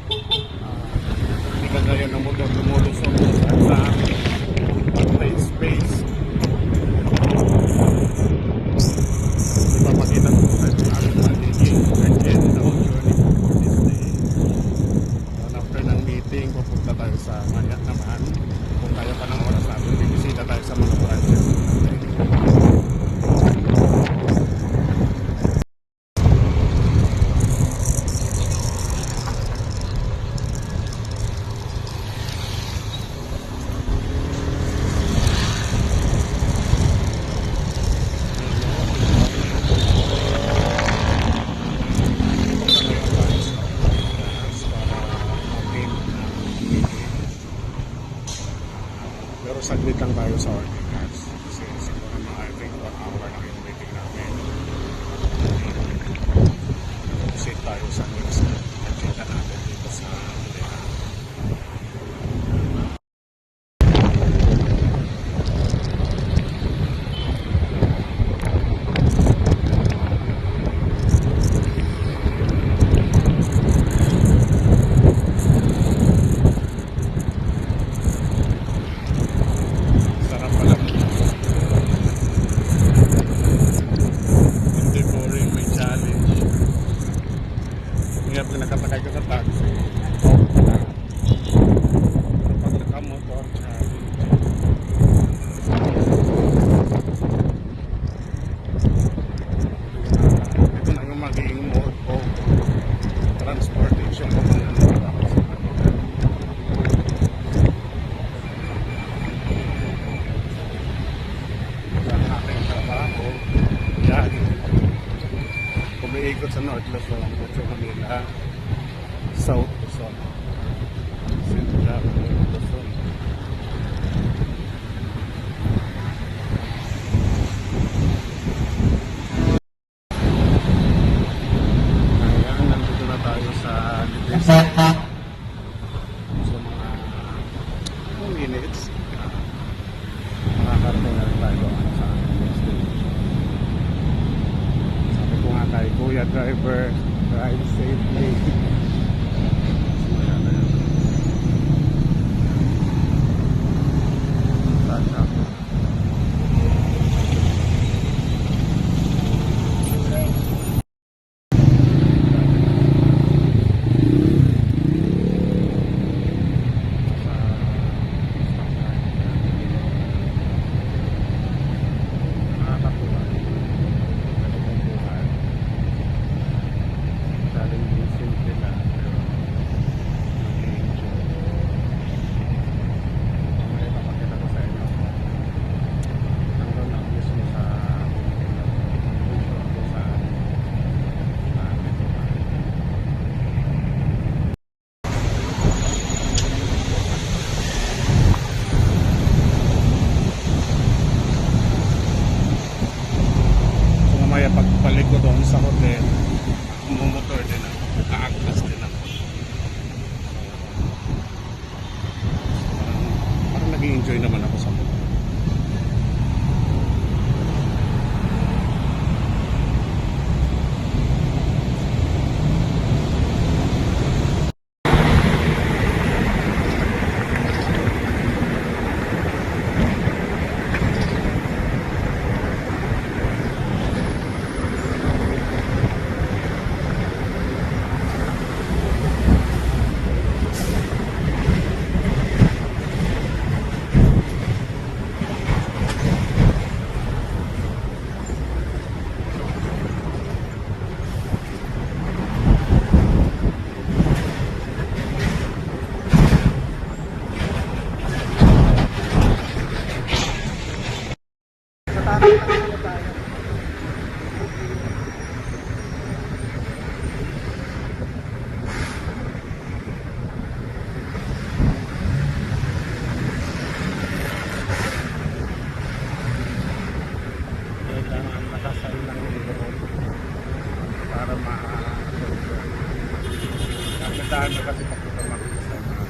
Hindi ka gaya ng motor lumulusong sa may space. Ipapakita ko sa ating magiging again the whole journey for this day. And after ng meeting, pupunta tayo sa Maya naman. Kung kaya pa ng oras natin, bibisita tayo sa mga branches. Pero saglit lang tayo sa Ortigas kasi siguro mga I think 1 hour lang yung meeting namin. Sit tayo sa next agenda natin dito sa Ortigas. Pag nakasakay ka sa taxi, okay na. Pero pag nakamotor, ito na yung magiging mode of transportation. Ang aking trabaho, yan. Kumiikot sa North Luzon, Metro Manila, South Luzon, Central Luzon. Ayan, nandito na tayo sa Lidesa. So mga 2 minutes, makakarating na rin tayo sa next station. Sabi ko nga kay Kuya Driver, drive safely. Kaya pagbalik ko doon sa hotel, mumotor din ako, kaagpas din ako. Parang nag-i-enjoy naman ako sa motor. Ang kasi papunta makikita sa mga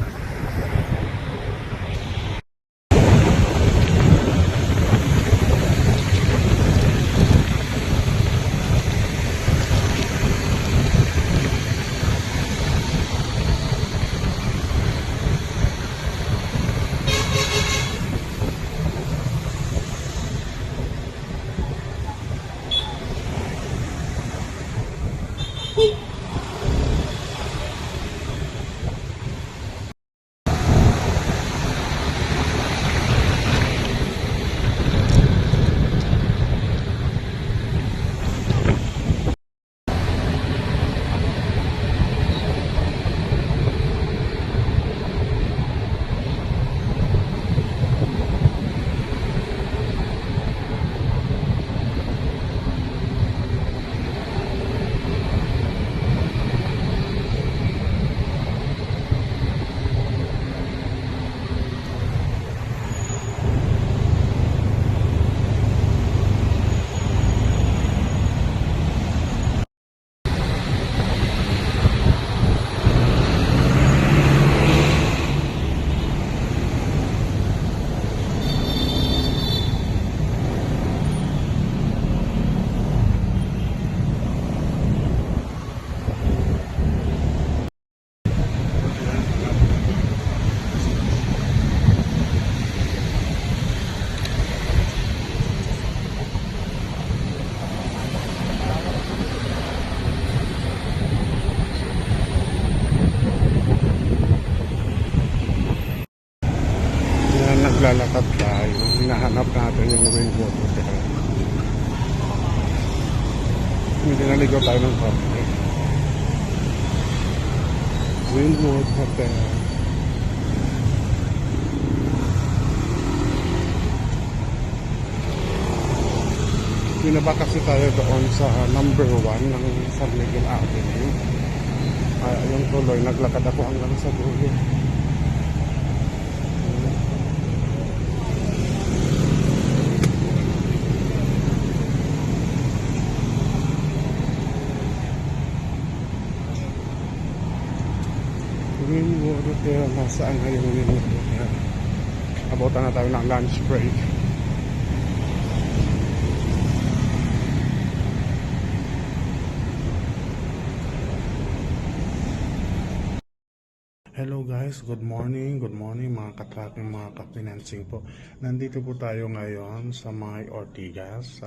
Maligo tayo ng coffee. Wynwood Hotel. Pinaba kasi tayo doon sa number 1 ng San Miguel Avenue. Yung tuloy, naglakad ako hanggang sa dulo. Wynwood Hotel, nasaan nga yung Wynwood Hotel? Abutan na tayo ng lunch break. Hello guys, good morning mga ka-tracking, mga ka-financing po. Nandito po tayo ngayon sa May Ortigas,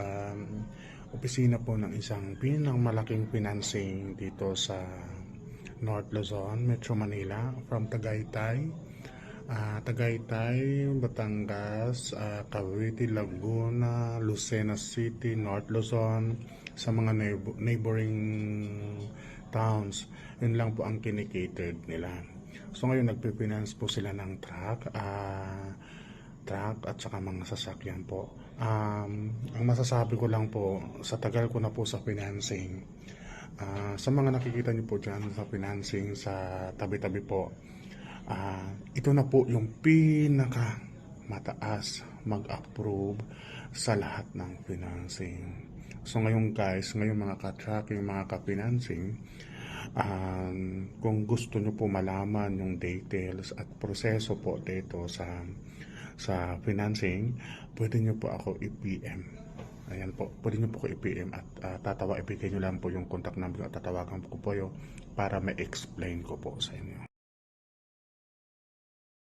opisina po ng isang pinakmalaking financing dito sa North Luzon, Metro Manila, from Tagaytay, Batangas, Cavite, Laguna, Lucena City, North Luzon, sa mga neighboring towns. Yun lang po ang kinikatered nila. So ngayon nagpe-finance po sila ng truck at saka mga sasakyan po. Ang masasabi ko lang po, sa tagal ko na po sa financing, sa mga nakikita niyo po dyan sa financing sa tabi-tabi po, ito na po yung pinaka mataas mag-approve sa lahat ng financing. So ngayon guys, ngayon mga ka-tracking, mga ka-financing, kung gusto nyo po malaman yung details at proseso po dito sa financing, pwede nyo po ako i-PM. Ayan po, pwede nyo po ako i-PM at ibigay nyo lang po yung contact number at tatawagan ko po yung para ma-explain ko po sa inyo.